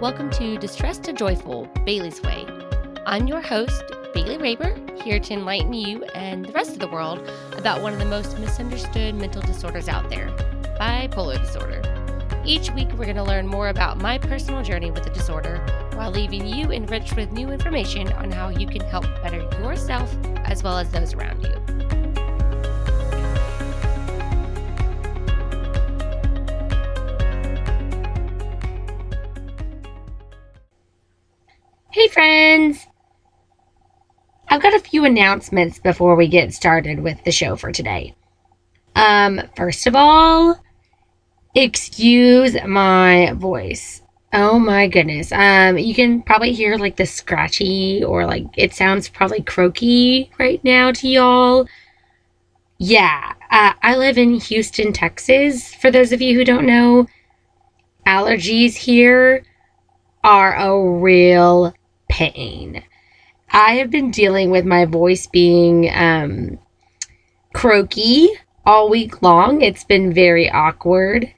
Welcome to Distress to Joyful, Bailey's Way. I'm your host, Bailey Reber, here to enlighten you and the rest of the world about one of the most misunderstood mental disorders out there, bipolar disorder. Each week, we're going to learn more about my personal journey with the disorder while leaving you enriched with new information on how you can help better yourself as well as those around you. Hey friends! I've got a few announcements before we get started with the show for today. First of all, excuse my voice. Oh my goodness. You can probably hear like the scratchy or like it sounds probably croaky right now to y'all. Yeah, I live in Houston, Texas. For those of you who don't know, allergies here are a real pain. I have been dealing with my voice being croaky all week long. It's been very awkward.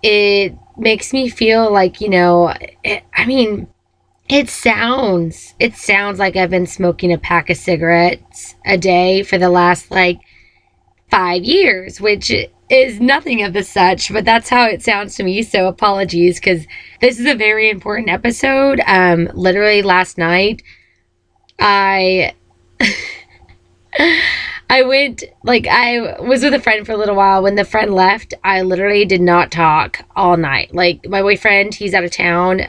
It makes me feel like, it sounds like I've been smoking a pack of cigarettes a day for the last 5 years, which is nothing of the such, but that's how it sounds to me. So apologies, because this is a very important episode. Literally last night, I was with a friend for a little while. When the friend left, I literally did not talk all night. Like, my boyfriend, he's out of town.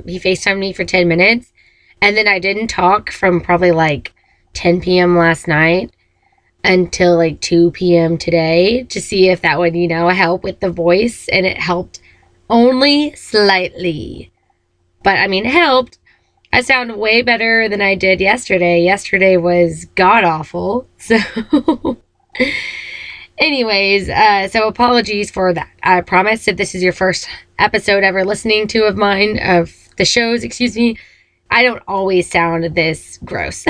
He FaceTimed me for 10 minutes, and then I didn't talk from probably 10 p.m. last night until 2 p.m. today to see if that would, help with the voice, and it helped only slightly. But, it helped. I sound way better than I did yesterday. Yesterday was god-awful. So, anyways, so apologies for that. I promise if this is your first episode ever listening to of mine, of the shows, I don't always sound this gross.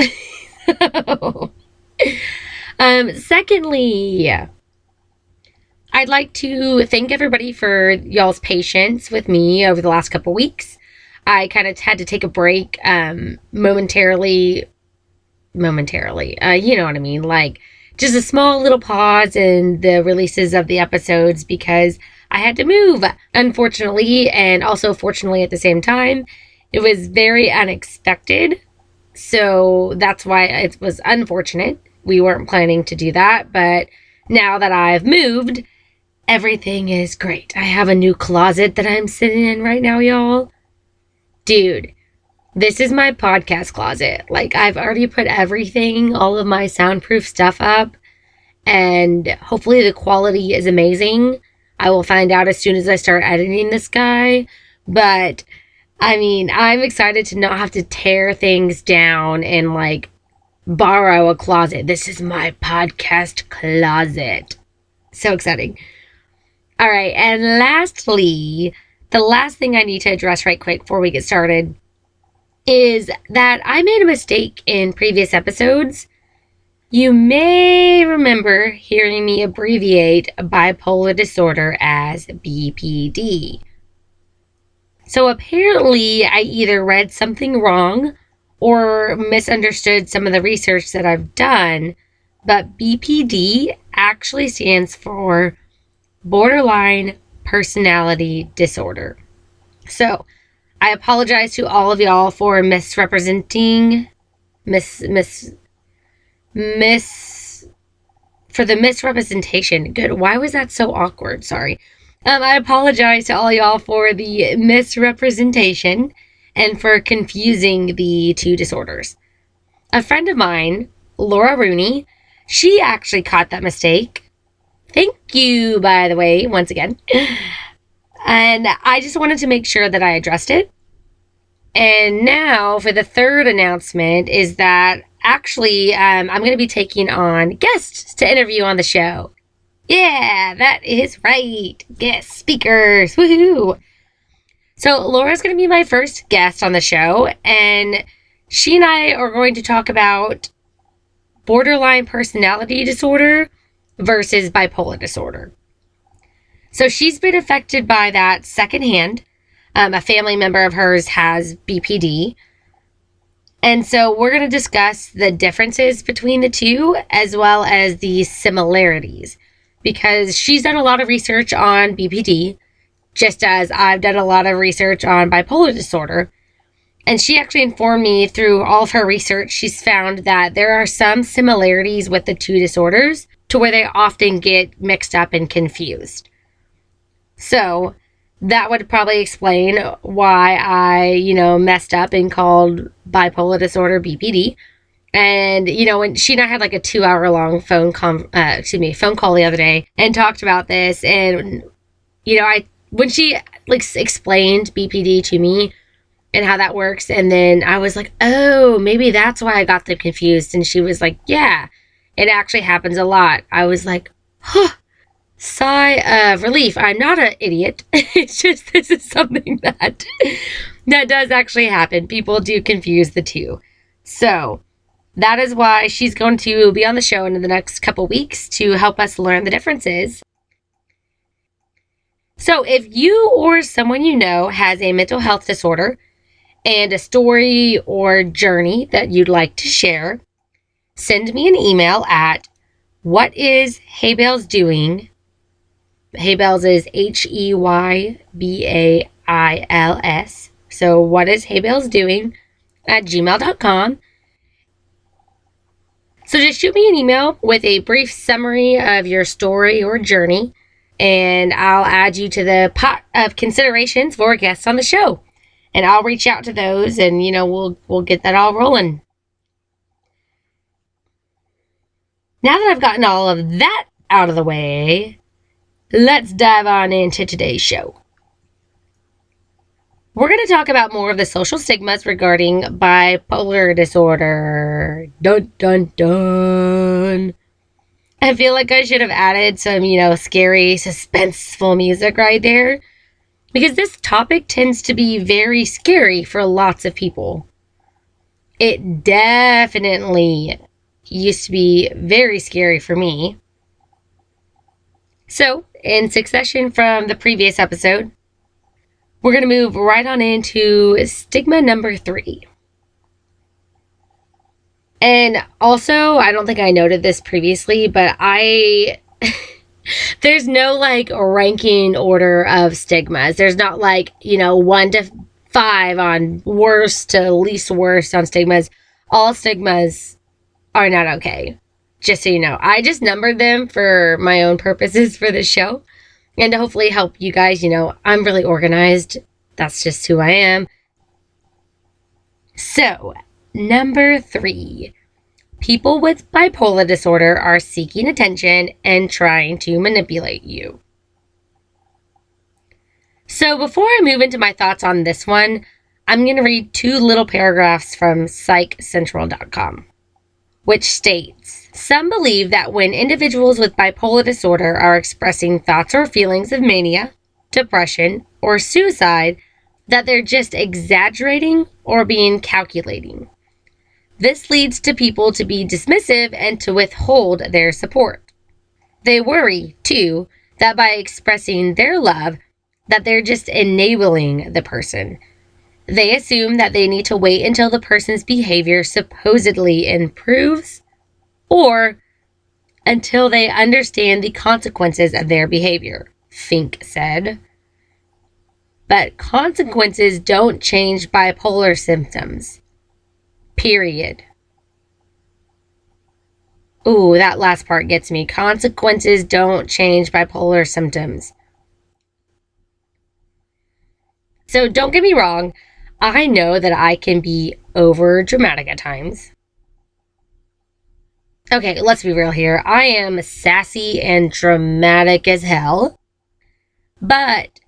Secondly, I'd like to thank everybody for y'all's patience with me over the last couple weeks. I kind of had to take a break, momentarily, you know what I mean? Just a small little pause in the releases of the episodes because I had to move, unfortunately, and also fortunately at the same time. It was very unexpected, so that's why it was unfortunate. We weren't planning to do that, but now that I've moved, everything is great. I have a new closet that I'm sitting in right now, y'all. Dude, this is my podcast closet. I've already put everything, all of my soundproof stuff up, and hopefully the quality is amazing. I will find out as soon as I start editing this guy, but, I'm excited to not have to tear things down and, borrow a closet. This is my podcast closet. So exciting. All right, and lastly, the last thing I need to address right quick before we get started is that I made a mistake in previous episodes. You may remember hearing me abbreviate bipolar disorder as BPD. So apparently I either read something wrong or misunderstood some of the research that I've done, but BPD actually stands for borderline personality disorder. So, I apologize to all of y'all for misrepresentation. Good. Why was that so awkward? Sorry. I apologize to all y'all for the misrepresentation and for confusing the two disorders. A friend of mine, Laura Rooney, she actually caught that mistake. Thank you, by the way, once again. And I just wanted to make sure that I addressed it. And now for the third announcement is that actually I'm going to be taking on guests to interview on the show. Yeah, that is right. Guest speakers. Woohoo! So Laura's going to be my first guest on the show, and she and I are going to talk about borderline personality disorder versus bipolar disorder. So she's been affected by that secondhand. A family member of hers has BPD. And so we're going to discuss the differences between the two as well as the similarities, because she's done a lot of research on BPD, just as I've done a lot of research on bipolar disorder. And she actually informed me through all of her research, she's found that there are some similarities with the two disorders to where they often get mixed up and confused. So that would probably explain why I, messed up and called bipolar disorder BPD. And, when she and I had like a 2-hour long phone call the other day and talked about this. And, when she explained BPD to me and how that works, and then I was like, oh, maybe that's why I got them confused. And she was like, yeah, it actually happens a lot. I was like, huh. Sigh of relief. I'm not an idiot. It's just this is something that does actually happen. People do confuse the two. So that is why she's going to be on the show in the next couple weeks to help us learn the differences. So if you or someone you know has a mental health disorder and a story or journey that you'd like to share, send me an email at whatisheybales.doing. Heybales is HEYBAILS. So whatisheybales.doing at gmail.com. So just shoot me an email with a brief summary of your story or journey, and I'll add you to the pot of considerations for guests on the show. And I'll reach out to those, and we'll get that all rolling. Now that I've gotten all of that out of the way, let's dive on into today's show. We're going to talk about more of the social stigmas regarding bipolar disorder. Dun, dun, dun. I feel like I should have added some, scary, suspenseful music right there, because this topic tends to be very scary for lots of people. It definitely used to be very scary for me. So, in succession from the previous episode, we're going to move right on into stigma number 3. And also, I don't think I noted this previously, but there's no ranking order of stigmas. There's not 1 to 5 on worst to least worst on stigmas. All stigmas are not okay. Just so you know, I just numbered them for my own purposes for this show and to hopefully help you guys. I'm really organized. That's just who I am. So, number 3, people with bipolar disorder are seeking attention and trying to manipulate you. So, before I move into my thoughts on this one, I'm going to read 2 little paragraphs from psychcentral.com, which states, some believe that when individuals with bipolar disorder are expressing thoughts or feelings of mania, depression, or suicide, that they're just exaggerating or being calculating. This leads to people to be dismissive and to withhold their support. They worry, too, that by expressing their love, that they're just enabling the person. They assume that they need to wait until the person's behavior supposedly improves, or until they understand the consequences of their behavior, Fink said. But consequences don't change bipolar symptoms. Period. Ooh, that last part gets me. Consequences don't change bipolar symptoms. So don't get me wrong. I know that I can be over dramatic at times. Okay, let's be real here. I am sassy and dramatic as hell. But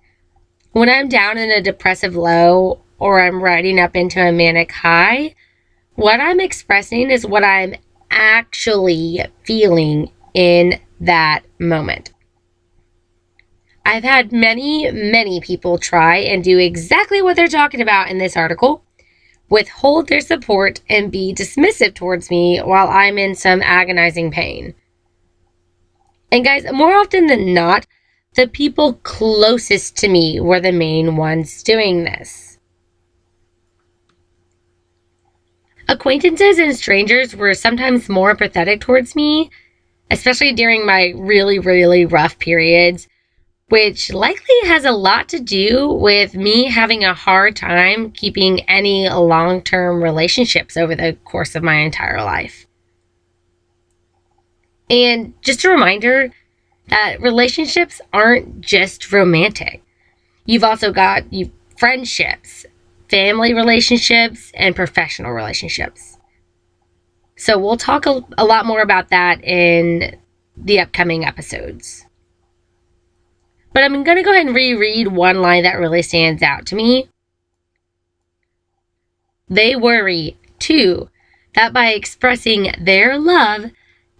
when I'm down in a depressive low or I'm riding up into a manic high, what I'm expressing is what I'm actually feeling in that moment. I've had many people try and do exactly what they're talking about in this article. Withhold their support and be dismissive towards me while I'm in some agonizing pain. And guys, more often than not, The people closest to me were the main ones doing this. Acquaintances and strangers were sometimes more empathetic towards me, especially during my really, really rough periods, which likely has a lot to do with me having a hard time keeping any long-term relationships over the course of my entire life. And just a reminder that relationships aren't just romantic. You've also got friendships, family relationships, and professional relationships. So we'll talk a lot more about that in the upcoming episodes. But I'm going to go ahead and reread one line that really stands out to me. They worry, too, that by expressing their love,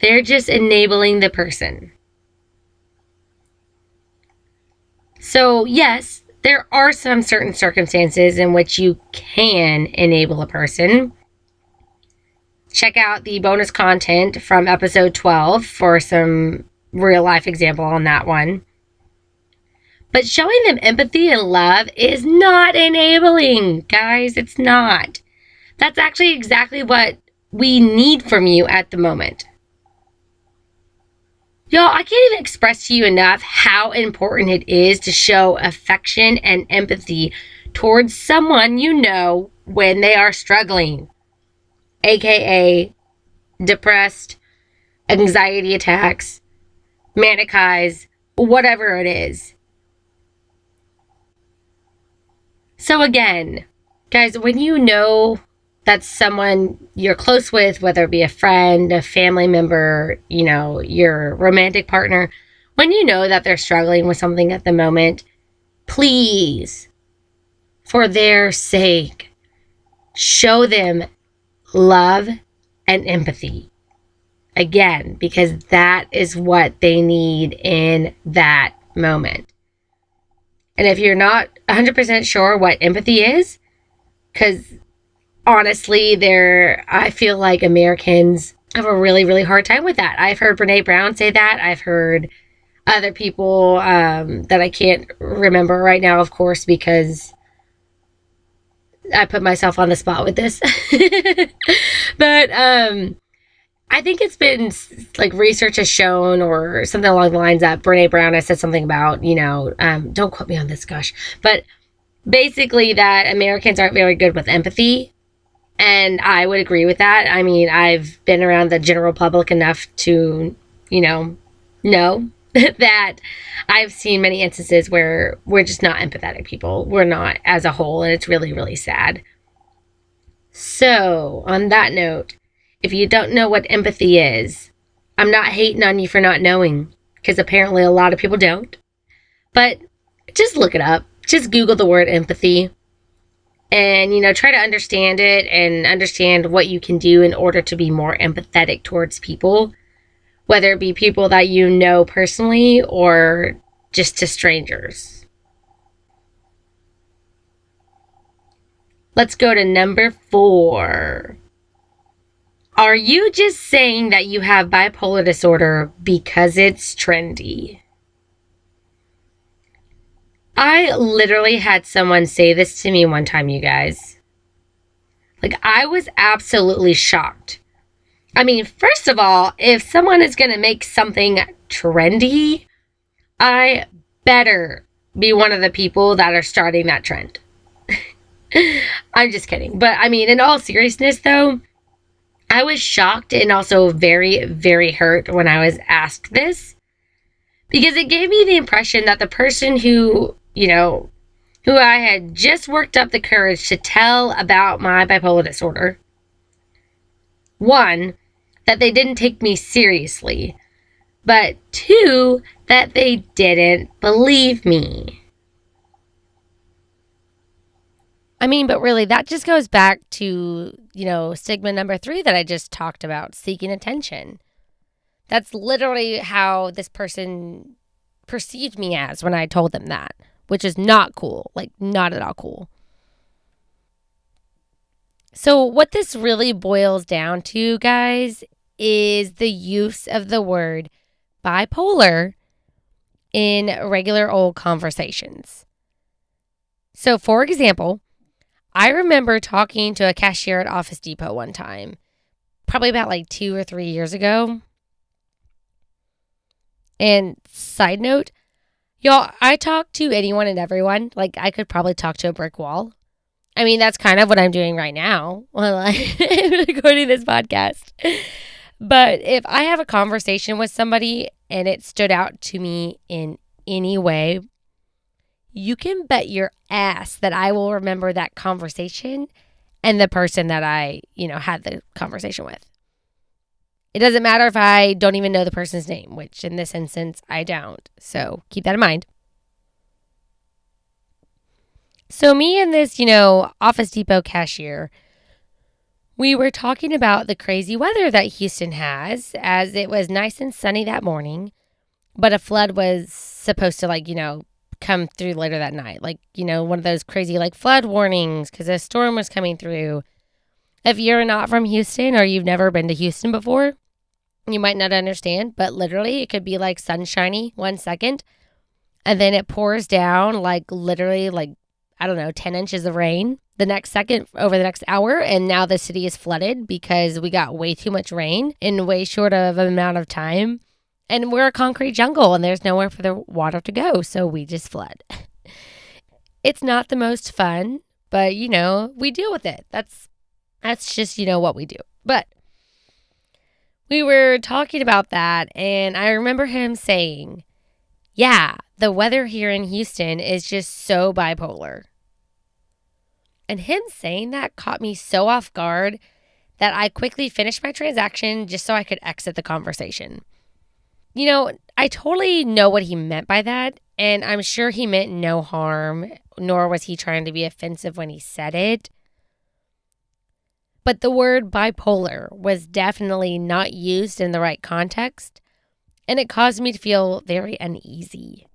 they're just enabling the person. So, yes, there are some certain circumstances in which you can enable a person. Check out the bonus content from episode 12 for some real life example on that one. But showing them empathy and love is not enabling, guys. It's not. That's actually exactly what we need from you at the moment. Y'all, I can't even express to you enough how important it is to show affection and empathy towards someone you know when they are struggling, aka depressed, anxiety attacks, manic highs, whatever it is. So again, guys, when you know that someone you're close with, whether it be a friend, a family member, your romantic partner, when you know that they're struggling with something at the moment, please, for their sake, show them love and empathy. Again, because that is what they need in that moment. And if you're not 100% sure what empathy is, because honestly, I feel like Americans have a really, really hard time with that. I've heard Brene Brown say that. I've heard other people that I can't remember right now, of course, because I put myself on the spot with this. But I think it's been like research has shown or something along the lines that Brene Brown has said something about, don't quote me on this, gosh, but basically that Americans aren't very good with empathy. And I would agree with that. I mean, I've been around the general public enough to, know that I've seen many instances where we're just not empathetic people. We're not as a whole, and it's really, really sad. So, on that note, if you don't know what empathy is, I'm not hating on you for not knowing, because apparently a lot of people don't. But just look it up. Just Google the word empathy. And, try to understand it and understand what you can do in order to be more empathetic towards people, whether it be people that you know personally or just to strangers. Let's go to number 4. Are you just saying that you have bipolar disorder because it's trendy? I literally had someone say this to me one time, you guys. Like, I was absolutely shocked. I mean, first of all, if someone is going to make something trendy, I better be one of the people that are starting that trend. I'm just kidding. But I mean, in all seriousness, though, I was shocked and also very, very hurt when I was asked this, because it gave me the impression that the person who I had just worked up the courage to tell about my bipolar disorder, one, that they didn't take me seriously, but 2, that they didn't believe me. I mean, but really, that just goes back to, stigma number 3 that I just talked about, seeking attention. That's literally how this person perceived me as when I told them that, which is not cool, like not at all cool. So what this really boils down to, guys, is the use of the word bipolar in regular old conversations. So, for example, I remember talking to a cashier at Office Depot one time, probably about like 2 or 3 years ago. And side note, y'all, I talk to anyone and everyone. Like, I could probably talk to a brick wall. I mean, that's kind of what I'm doing right now while I'm recording this podcast. But if I have a conversation with somebody and it stood out to me in any way, you can bet your ass that I will remember that conversation and the person that I, had the conversation with. It doesn't matter if I don't even know the person's name, which in this instance, I don't. So keep that in mind. So me and this, Office Depot cashier, we were talking about the crazy weather that Houston has, as it was nice and sunny that morning, but a flood was supposed to come through later that night. One of those crazy flood warnings because a storm was coming through. If you're not from Houston or you've never been to Houston before, you might not understand, but literally it could be sunshiny 1 second and then it pours down literally 10 inches of rain the next second over the next hour. And now the city is flooded because we got way too much rain in way short of an amount of time. And we're a concrete jungle and there's nowhere for the water to go. So we just flood. It's not the most fun, but we deal with it. That's just, what we do. But we were talking about that, and I remember him saying, yeah, the weather here in Houston is just so bipolar. And him saying that caught me so off guard that I quickly finished my transaction just so I could exit the conversation. I totally know what he meant by that, and I'm sure he meant no harm, nor was he trying to be offensive when he said it. But the word bipolar was definitely not used in the right context, and it caused me to feel very uneasy.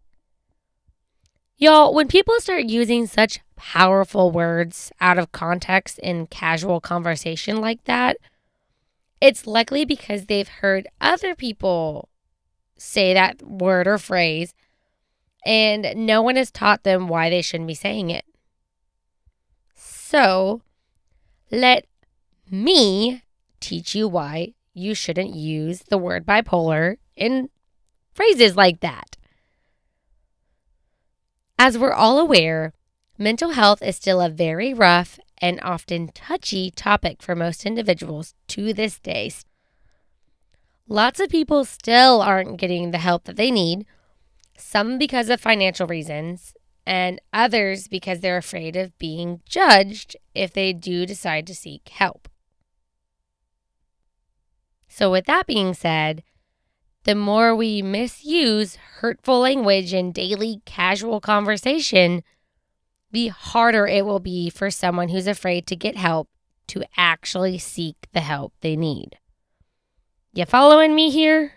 Y'all, when people start using such powerful words out of context in casual conversation like that, it's likely because they've heard other people say that word or phrase, and no one has taught them why they shouldn't be saying it. So, let me teach you why you shouldn't use the word bipolar in phrases like that. As we're all aware, mental health is still a very rough and often touchy topic for most individuals to this day. Lots of people still aren't getting the help that they need, some because of financial reasons, and others because they're afraid of being judged if they do decide to seek help. So with that being said, the more we misuse hurtful language in daily casual conversation, the harder it will be for someone who's afraid to get help to actually seek the help they need. You following me here?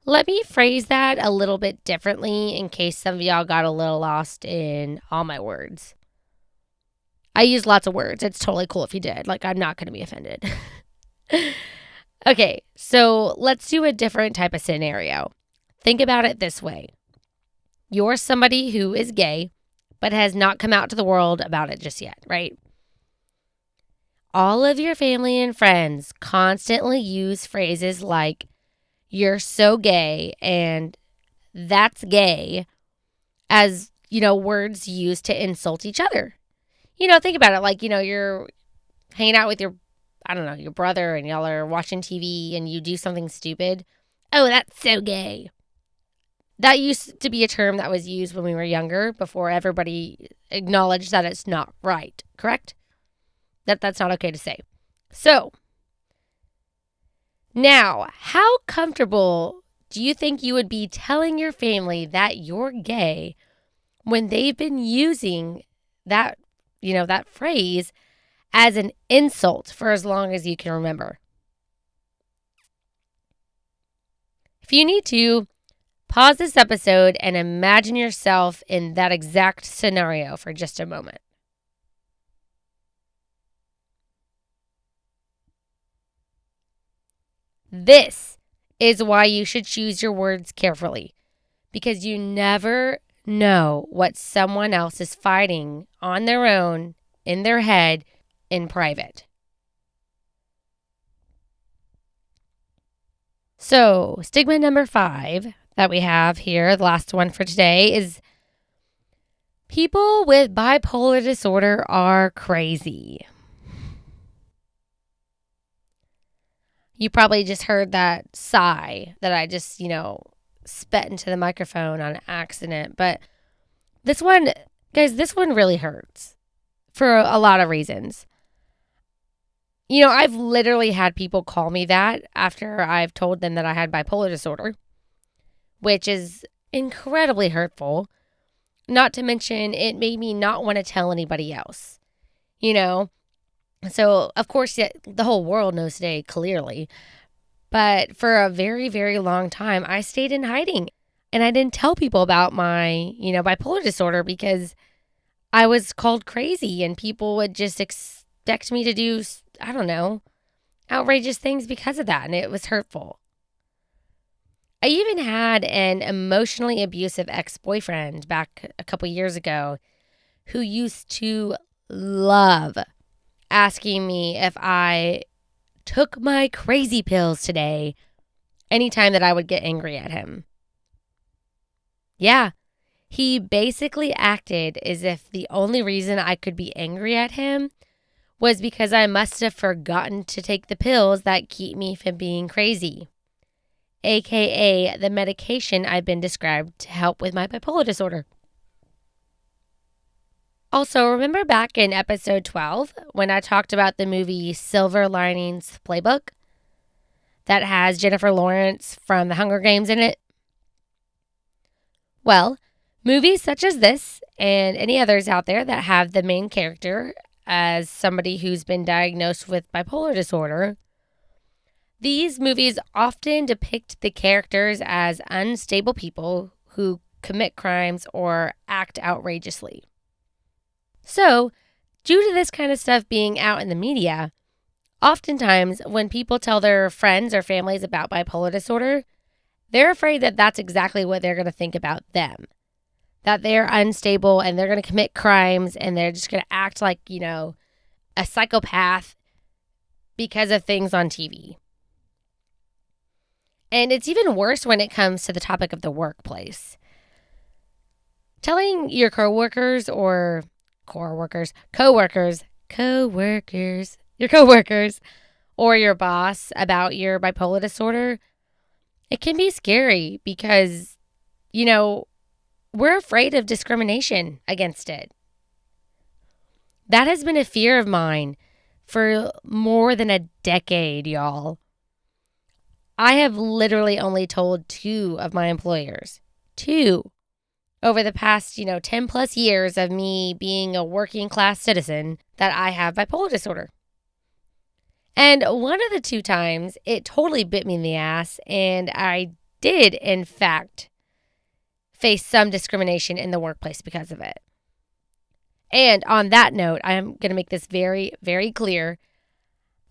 Let me phrase that a little bit differently in case some of y'all got a little lost in all my words. I use lots of words. It's totally cool if you did. I'm not going to be offended. Okay, so let's do a different type of scenario. Think about it this way. You're somebody who is gay, but has not come out to the world about it just yet, right? All of your family and friends constantly use phrases like, you're so gay, and that's gay, as, words used to insult each other. Think about it. You're hanging out with your brother and y'all are watching TV and you do something stupid. Oh, that's so gay. That used to be a term that was used when we were younger before everybody acknowledged that it's not right, correct? That's not okay to say. So, now, how comfortable do you think you would be telling your family that you're gay when they've been using that phrase as an insult for as long as you can remember? If you need to, pause this episode and imagine yourself in that exact scenario for just a moment. This is why you should choose your words carefully, because you never know what someone else is fighting on their own, in their head, in private. So, stigma number 5 that we have here, the last one for today, is people with bipolar disorder are crazy. You probably just heard that sigh that I just, spat into the microphone on accident. But this one, guys, this one really hurts for a lot of reasons. I've literally had people call me that after I've told them that I had bipolar disorder, which is incredibly hurtful. Not to mention, it made me not want to tell anybody else, So, of course, the whole world knows today, clearly. But for a very, very long time, I stayed in hiding. And I didn't tell people about my, bipolar disorder because I was called crazy and people would just expect me to do, I don't know, outrageous things because of that. And it was hurtful. I even had an emotionally abusive ex-boyfriend back a couple years ago who used to love asking me if I took my crazy pills today anytime that I would get angry at him. Yeah, he basically acted as if the only reason I could be angry at him was because I must have forgotten to take the pills that keep me from being crazy, aka the medication I've been described to help with my bipolar disorder. Also, remember back in episode 12 when I talked about the movie Silver Linings Playbook that has Jennifer Lawrence from The Hunger Games in it? Well, movies such as this and any others out there that have the main character as somebody who's been diagnosed with bipolar disorder, these movies often depict the characters as unstable people who commit crimes or act outrageously. So, due to this kind of stuff being out in the media, oftentimes when people tell their friends or families about bipolar disorder, they're afraid that that's exactly what they're going to think about them. That they're unstable and they're going to commit crimes and they're just going to act like, a psychopath because of things on TV. And it's even worse when it comes to the topic of the workplace. Telling your coworkers, your coworkers, or your boss about your bipolar disorder, it can be scary because, we're afraid of discrimination against it. That has been a fear of mine for more than a decade, y'all. I have literally only told 2 of my employers, 2, over the past, 10 plus years of me being a working class citizen, that I have bipolar disorder. And one of the 2 times, it totally bit me in the ass, and I did, in fact, face some discrimination in the workplace because of it. And on that note, I'm going to make this very, very clear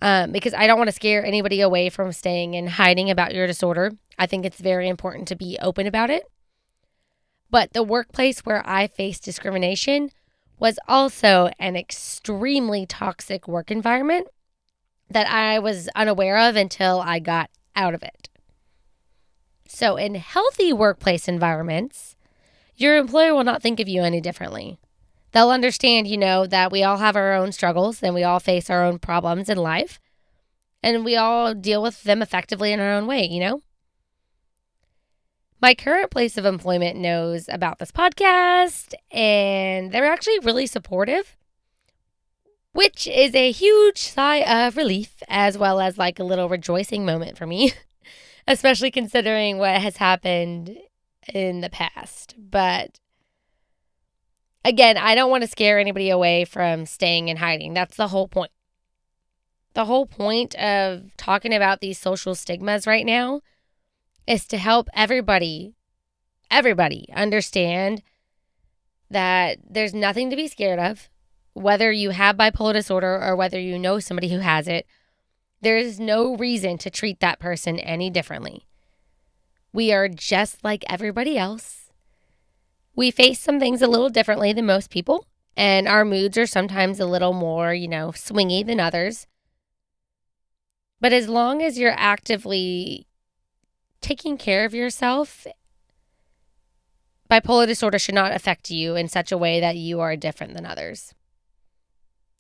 because I don't want to scare anybody away from staying and hiding about your disorder. I think it's very important to be open about it. But the workplace where I faced discrimination was also an extremely toxic work environment that I was unaware of until I got out of it. So in healthy workplace environments, your employer will not think of you any differently. They'll understand, that we all have our own struggles and we all face our own problems in life. And we all deal with them effectively in our own way, My current place of employment knows about this podcast, and they're actually really supportive, which is a huge sigh of relief, as well as like a little rejoicing moment for me, especially considering what has happened in the past. But again, I don't want to scare anybody away from staying and hiding. That's the whole point. The whole point of talking about these social stigmas right now is to help everybody understand that there's nothing to be scared of. Whether you have bipolar disorder or whether you know somebody who has it, there is no reason to treat that person any differently. We are just like everybody else. We face some things a little differently than most people, and our moods are sometimes a little more, swingy than others. But as long as you're actively taking care of yourself, bipolar disorder should not affect you in such a way that you are different than others.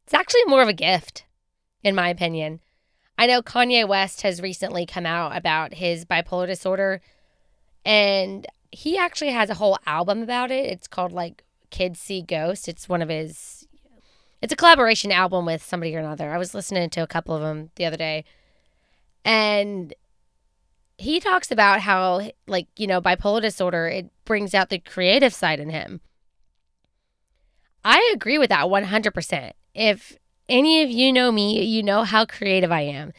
It's actually more of a gift, in my opinion. I know Kanye West has recently come out about his bipolar disorder, and he actually has a whole album about it. It's called like Kids See Ghosts. It's a collaboration album with somebody or another. I was listening to a couple of them the other day, and he talks about how, bipolar disorder, it brings out the creative side in him. I agree with that 100%. If any of you know me, you know how creative I am.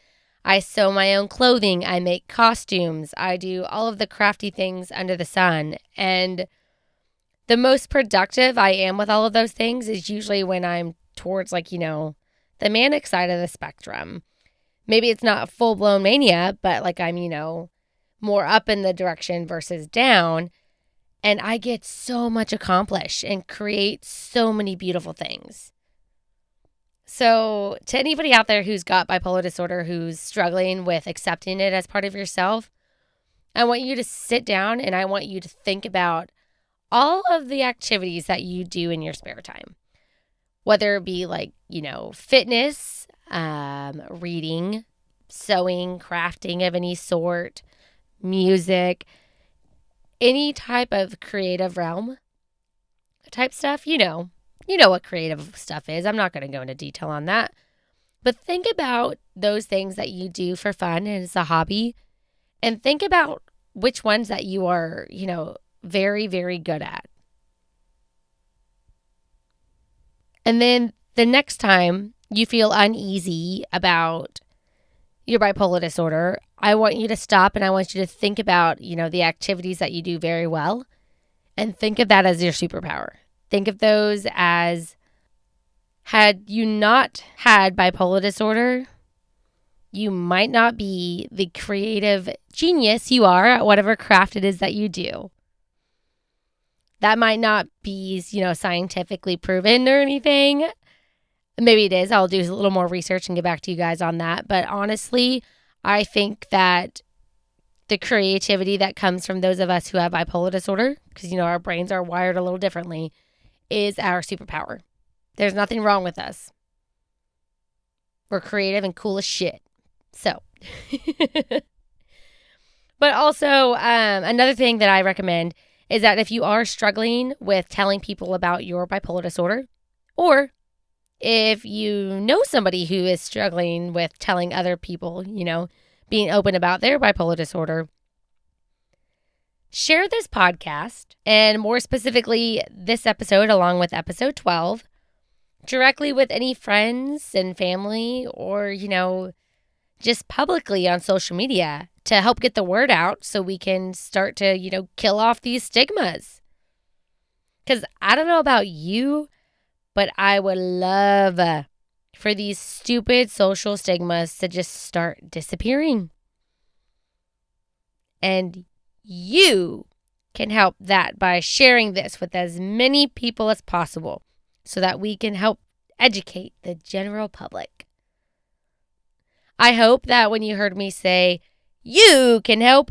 I sew my own clothing. I make costumes. I do all of the crafty things under the sun. And the most productive I am with all of those things is usually when I'm towards, the manic side of the spectrum. Maybe it's not full-blown mania, but I'm, more up in the direction versus down. And I get so much accomplished and create so many beautiful things. So to anybody out there who's got bipolar disorder, who's struggling with accepting it as part of yourself, I want you to sit down and I want you to think about all of the activities that you do in your spare time. Whether it be fitness, reading, sewing, crafting of any sort, music, any type of creative realm type stuff, you know what creative stuff is. I'm not going to go into detail on that. But think about those things that you do for fun and as a hobby, and think about which ones that you are, very, very good at. And then the next time you feel uneasy about your bipolar disorder, I want you to stop and I want you to think about, the activities that you do very well, and think of that as your superpower. Think of those as, had you not had bipolar disorder, you might not be the creative genius you are at whatever craft it is that you do. That might not be, scientifically proven or anything. Maybe it is. I'll do a little more research and get back to you guys on that. But honestly, I think that the creativity that comes from those of us who have bipolar disorder, because, our brains are wired a little differently, is our superpower. There's nothing wrong with us. We're creative and cool as shit. So, but also another thing that I recommend is that if you are struggling with telling people about your bipolar disorder, or if you know somebody who is struggling with telling other people, being open about their bipolar disorder, share this podcast, and more specifically this episode along with episode 12, directly with any friends and family, or, just publicly on social media to help get the word out so we can start to, kill off these stigmas. Because I don't know about you, but I would love for these stupid social stigmas to just start disappearing. And you can help that by sharing this with as many people as possible so that we can help educate the general public. I hope that when you heard me say, you can help,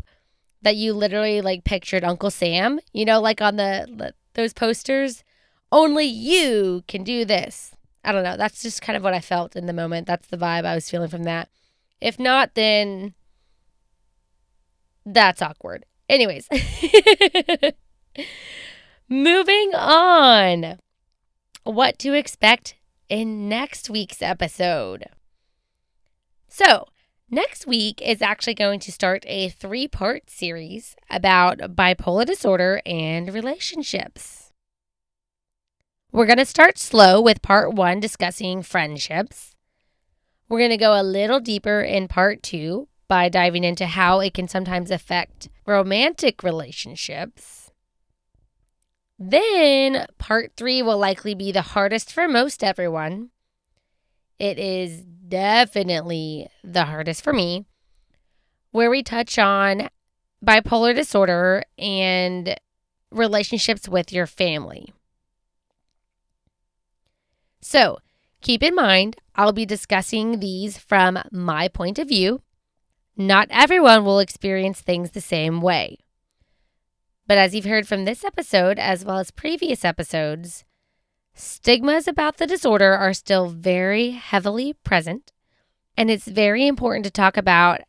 that you literally pictured Uncle Sam, on those posters. Only you can do this. I don't know. That's just kind of what I felt in the moment. That's the vibe I was feeling from that. If not, then that's awkward. Anyways, moving on. What to expect in next week's episode. So, next week is actually going to start a 3-part series about bipolar disorder and relationships. We're going to start slow with part 1 discussing friendships. We're going to go a little deeper in part 2 by diving into how it can sometimes affect romantic relationships. Then part 3 will likely be the hardest for most everyone. It is definitely the hardest for me, where we touch on bipolar disorder and relationships with your family. So, keep in mind, I'll be discussing these from my point of view. Not everyone will experience things the same way. But as you've heard from this episode, as well as previous episodes, stigmas about the disorder are still very heavily present. And it's very important to talk about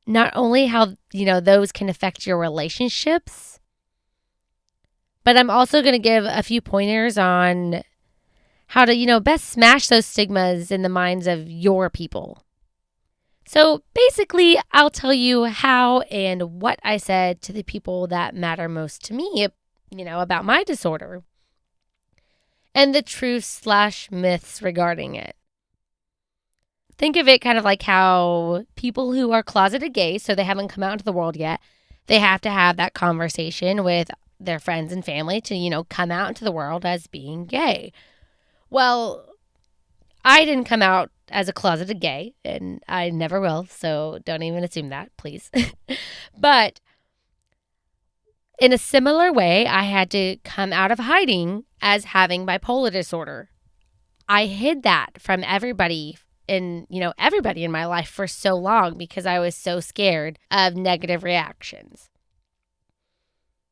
not only how, those can affect your relationships, but I'm also going to give a few pointers on how to, best smash those stigmas in the minds of your people. So basically, I'll tell you how and what I said to the people that matter most to me, about my disorder and the truths/myths regarding it. Think of it kind of like how people who are closeted gay, so they haven't come out into the world yet, they have to have that conversation with their friends and family to, come out into the world as being gay. Well, I didn't come out as a closeted gay, and I never will, so don't even assume that, please. But in a similar way, I had to come out of hiding as having bipolar disorder. I hid that from everybody in my life for so long because I was so scared of negative reactions.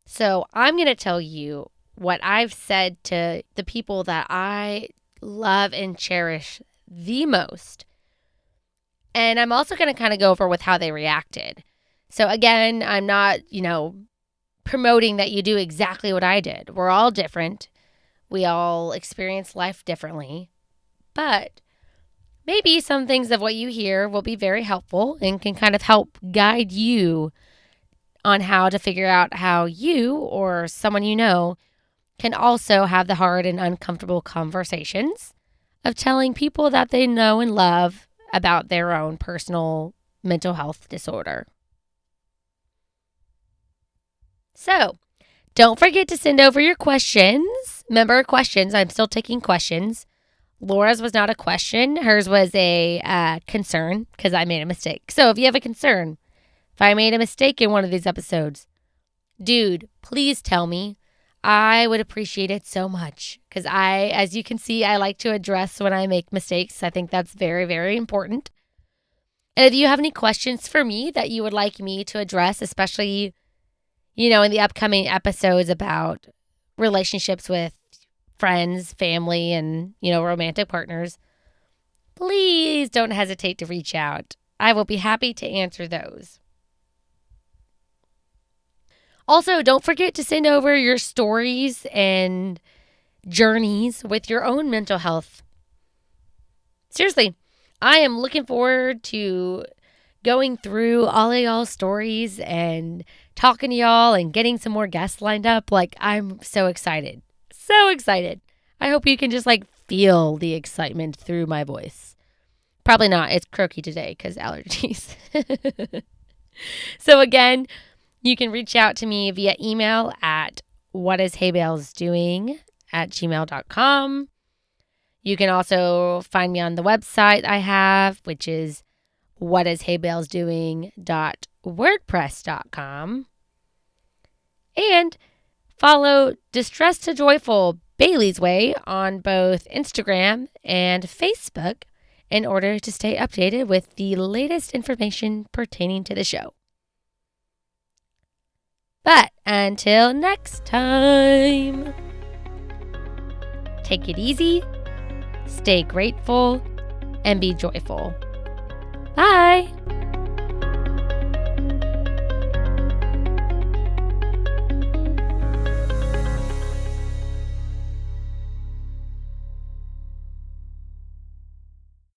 So I'm going to tell you what I've said to the people that I love and cherish the most. And I'm also going to kind of go over with how they reacted. So again, I'm not, promoting that you do exactly what I did. We're all different. We all experience life differently. But maybe some things of what you hear will be very helpful and can kind of help guide you on how to figure out how you or someone you know can also have the hard and uncomfortable conversations of telling people that they know and love about their own personal mental health disorder. So, don't forget to send over your questions. Remember, questions. I'm still taking questions. Laura's was not a question. Hers was a concern because I made a mistake. So, if you have a concern, if I made a mistake in one of these episodes, dude, please tell me. I would appreciate it so much because as you can see, I like to address when I make mistakes. I think that's very, very important. And if you have any questions for me that you would like me to address, especially, in the upcoming episodes about relationships with friends, family, and, romantic partners, please don't hesitate to reach out. I will be happy to answer those. Also, don't forget to send over your stories and journeys with your own mental health. Seriously, I am looking forward to going through all of y'all's stories and talking to y'all and getting some more guests lined up. I'm so excited. So excited. I hope you can just feel the excitement through my voice. Probably not. It's croaky today because allergies. So again, you can reach out to me via email at whatisheybellsdoing@gmail.com. You can also find me on the website I have, which is whatisheybellsdoing.wordpress.com. And follow Distress to Joyful Bailey's Way on both Instagram and Facebook in order to stay updated with the latest information pertaining to the show. But until next time, take it easy, stay grateful, and be joyful. Bye.